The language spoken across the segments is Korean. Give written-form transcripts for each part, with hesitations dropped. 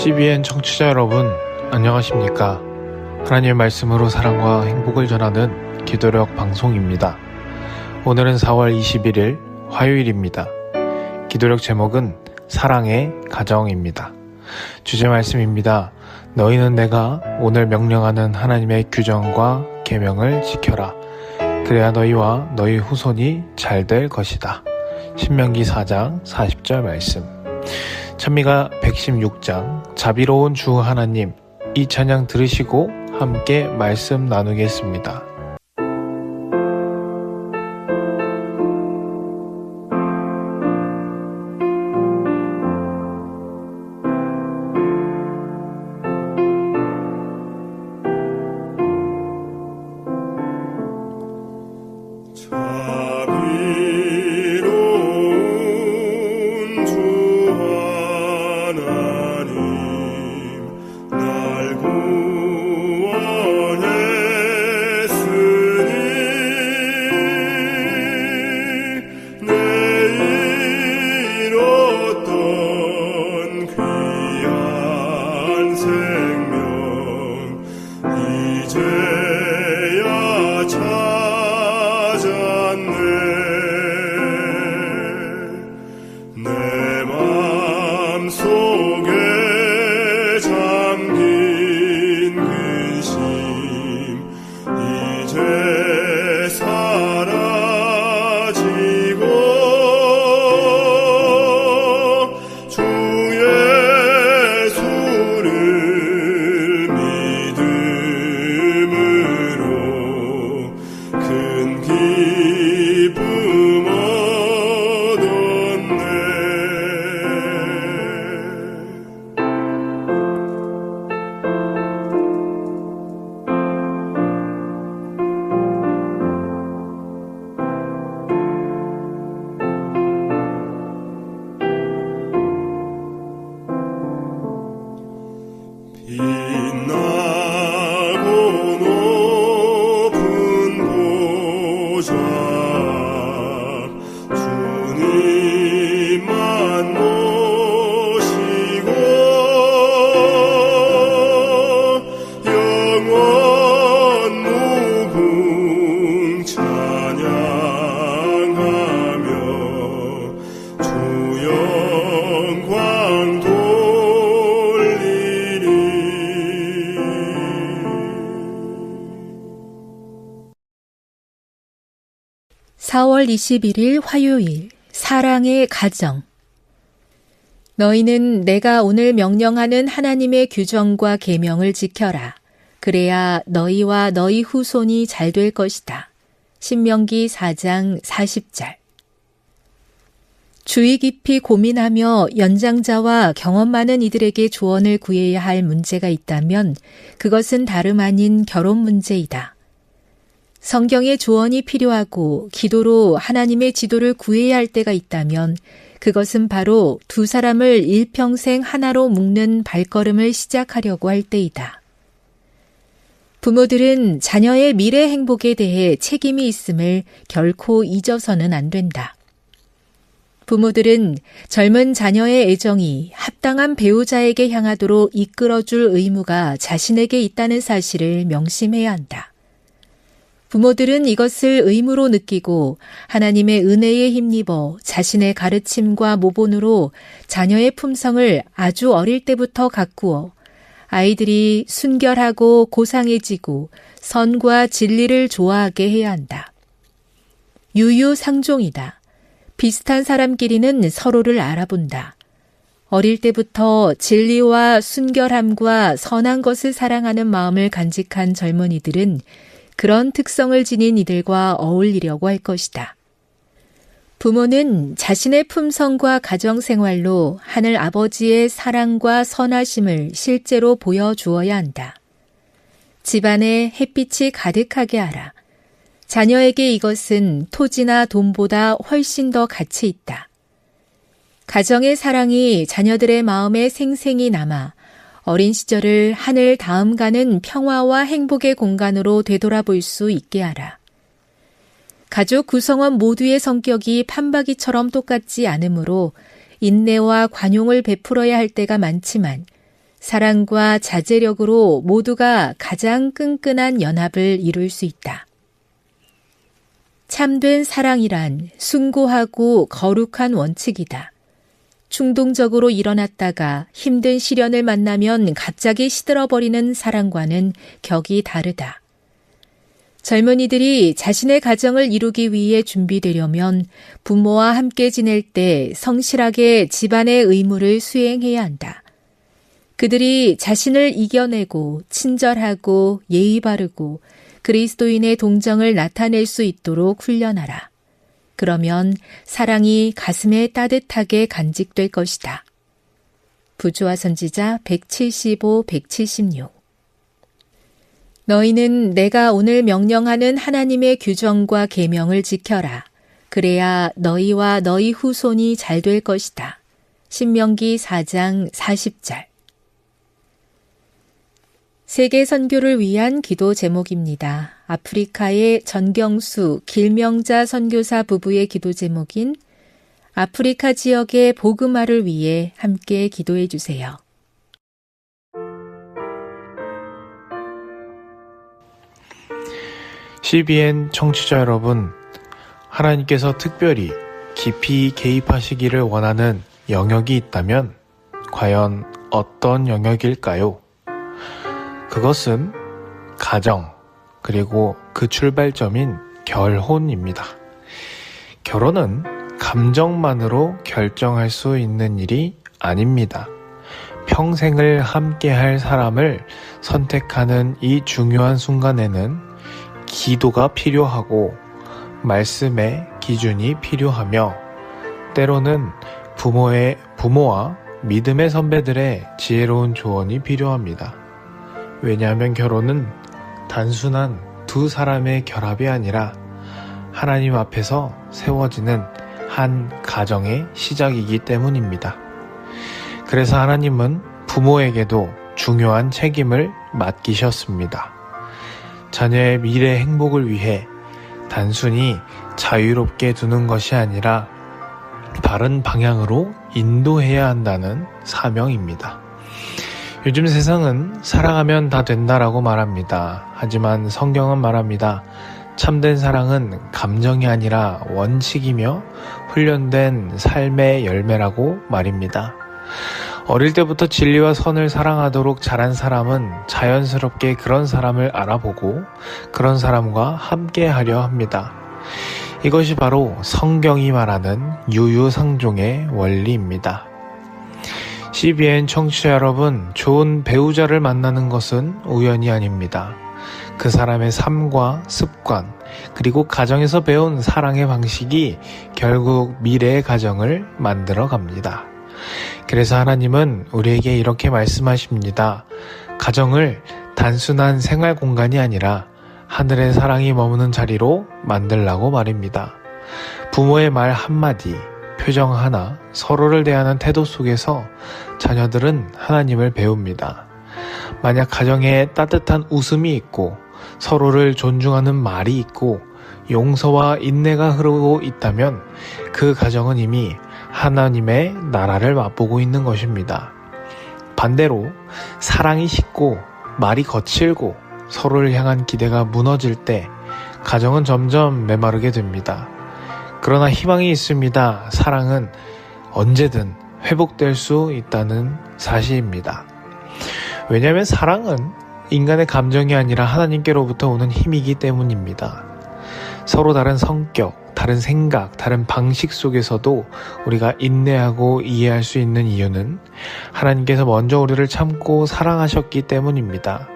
CBN 청취자 여러분, 안녕하십니까? 하나님의 말씀으로 사랑과 행복을 전하는 기도력 방송입니다. 오늘은 4월 21일 화요일입니다. 기도력 제목은 사랑의 가정입니다. 주제 말씀입니다. 너희는 내가 오늘 명령하는 하나님의 규정과 계명을 지켜라. 그래야 너희와 너희 후손이 잘 될 것이다. 신명기 4장 40절 말씀. 찬미가 116장 자비로운 주 하나님, 이 찬양 들으시고 함께 말씀 나누겠습니다. (4월 21일) 화요일 사랑의 가정. 너희는 내가 오늘 명령하는 하나님의 규정과 계명을 지켜라. 그래야 너희와 너희 후손이 잘 될 것이다. 신명기 4장 40절. 주의 깊이 고민하며 연장자와 경험 많은 이들에게 조언을 구해야 할 문제가 있다면 그것은 다름 아닌 결혼 문제이다. 성경의 조언이 필요하고 기도로 하나님의 지도를 구해야 할 때가 있다면 그것은 바로 두 사람을 일평생 하나로 묶는 발걸음을 시작하려고 할 때이다. 부모들은 자녀의 미래 행복에 대해 책임이 있음을 결코 잊어서는 안 된다. 부모들은 젊은 자녀의 애정이 합당한 배우자에게 향하도록 이끌어줄 의무가 자신에게 있다는 사실을 명심해야 한다. 부모들은 이것을 의무로 느끼고 하나님의 은혜에 힘입어 자신의 가르침과 모본으로 자녀의 품성을 아주 어릴 때부터 가꾸어 아이들이 순결하고 고상해지고 선과 진리를 좋아하게 해야 한다. 유유상종이다. 비슷한 사람끼리는 서로를 알아본다. 어릴 때부터 진리와 순결함과 선한 것을 사랑하는 마음을 간직한 젊은이들은 그런 특성을 지닌 이들과 어울리려고 할 것이다. 부모는 자신의 품성과 가정생활로 하늘 아버지의 사랑과 선하심을 실제로 보여주어야 한다. 집안에 햇빛이 가득하게 하라. 자녀에게 이것은 토지나 돈보다 훨씬 더 가치 있다. 가정의 사랑이 자녀들의 마음에 생생히 남아 어린 시절을 하늘 다음 가는 평화와 행복의 공간으로 되돌아볼 수 있게 하라. 가족 구성원 모두의 성격이 판박이처럼 똑같지 않으므로 인내와 관용을 베풀어야 할 때가 많지만 사랑과 자제력으로 모두가 가장 끈끈한 연합을 이룰 수 있다. 참된 사랑이란 숭고하고 거룩한 원칙이다. 충동적으로 일어났다가 힘든 시련을 만나면 갑자기 시들어버리는 사랑과는 격이 다르다. 젊은이들이 자신의 가정을 이루기 위해 준비되려면 부모와 함께 지낼 때 성실하게 집안의 의무를 수행해야 한다. 그들이 자신을 이겨내고 친절하고 예의 바르고 그리스도인의 동정을 나타낼 수 있도록 훈련하라. 그러면 사랑이 가슴에 따뜻하게 간직될 것이다. 부조화 선지자 175, 176. 너희는 내가 오늘 명령하는 하나님의 규정과 계명을 지켜라. 그래야 너희와 너희 후손이 잘 될 것이다. 신명기 4장 40절. 세계 선교를 위한 기도 제목입니다. 아프리카의 전경수 길명자 선교사 부부의 기도 제목인 아프리카 지역의 복음화를 위해 함께 기도해 주세요. CBN 청취자 여러분, 하나님께서 특별히 깊이 개입하시기를 원하는 영역이 있다면 과연 어떤 영역일까요? 그것은 가정, 그리고 그 출발점인 결혼입니다. 결혼은 감정만으로 결정할 수 있는 일이 아닙니다. 평생을 함께할 사람을 선택하는 이 중요한 순간에는 기도가 필요하고 말씀의 기준이 필요하며 때로는 부모와 믿음의 선배들의 지혜로운 조언이 필요합니다. 왜냐하면 결혼은 단순한 두 사람의 결합이 아니라 하나님 앞에서 세워지는 한 가정의 시작이기 때문입니다. 그래서 하나님은 부모에게도 중요한 책임을 맡기셨습니다. 자녀의 미래 행복을 위해 단순히 자유롭게 두는 것이 아니라 바른 방향으로 인도해야 한다는 사명입니다. 요즘 세상은 사랑하면 다 된다라고 말합니다. 하지만 성경은 말합니다. 참된 사랑은 감정이 아니라 원칙이며 훈련된 삶의 열매라고 말입니다. 어릴 때부터 진리와 선을 사랑하도록 자란 사람은 자연스럽게 그런 사람을 알아보고 그런 사람과 함께하려 합니다. 이것이 바로 성경이 말하는 유유상종의 원리입니다. CBN 청취자 여러분, 좋은 배우자를 만나는 것은 우연이 아닙니다. 그 사람의 삶과 습관, 그리고 가정에서 배운 사랑의 방식이 결국 미래의 가정을 만들어 갑니다. 그래서 하나님은 우리에게 이렇게 말씀하십니다. 가정을 단순한 생활 공간이 아니라 하늘의 사랑이 머무는 자리로 만들라고 말입니다. 부모의 말 한마디, 표정 하나, 서로를 대하는 태도 속에서 자녀들은 하나님을 배웁니다. 만약 가정에 따뜻한 웃음이 있고 서로를 존중하는 말이 있고 용서와 인내가 흐르고 있다면 그 가정은 이미 하나님의 나라를 맛보고 있는 것입니다. 반대로 사랑이 식고 말이 거칠고 서로를 향한 기대가 무너질 때 가정은 점점 메마르게 됩니다. 그러나 희망이 있습니다. 사랑은 언제든 회복될 수 있다는 사실입니다. 왜냐하면 사랑은 인간의 감정이 아니라 하나님께로부터 오는 힘이기 때문입니다. 서로 다른 성격, 다른 생각, 다른 방식 속에서도 우리가 인내하고 이해할 수 있는 이유는 하나님께서 먼저 우리를 참고 사랑하셨기 때문입니다.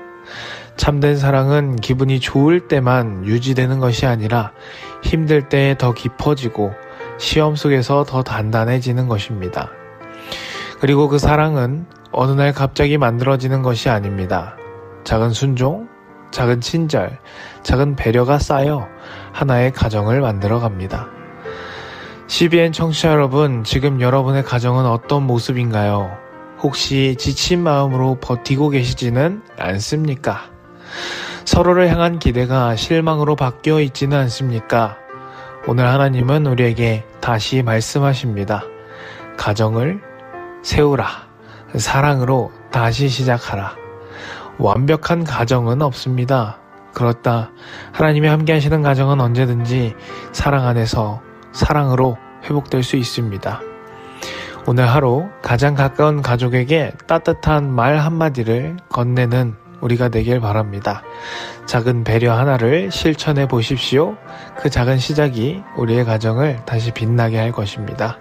참된 사랑은 기분이 좋을 때만 유지되는 것이 아니라 힘들 때 더 깊어지고 시험 속에서 더 단단해지는 것입니다. 그리고 그 사랑은 어느 날 갑자기 만들어지는 것이 아닙니다. 작은 순종, 작은 친절, 작은 배려가 쌓여 하나의 가정을 만들어 갑니다. CBN 청취자 여러분, 지금 여러분의 가정은 어떤 모습인가요? 혹시 지친 마음으로 버티고 계시지는 않습니까? 서로를 향한 기대가 실망으로 바뀌어 있지는 않습니까? 오늘 하나님은 우리에게 다시 말씀하십니다. 가정을 세우라. 사랑으로 다시 시작하라. 완벽한 가정은 없습니다. 그렇다 하나님이 함께 하시는 가정은 언제든지 사랑 안에서 사랑으로 회복될 수 있습니다. 오늘 하루 가장 가까운 가족에게 따뜻한 말 한마디를 건네는 우리가 되길 바랍니다. 작은 배려 하나를 실천해 보십시오. 그 작은 시작이 우리의 가정을 다시 빛나게 할 것입니다.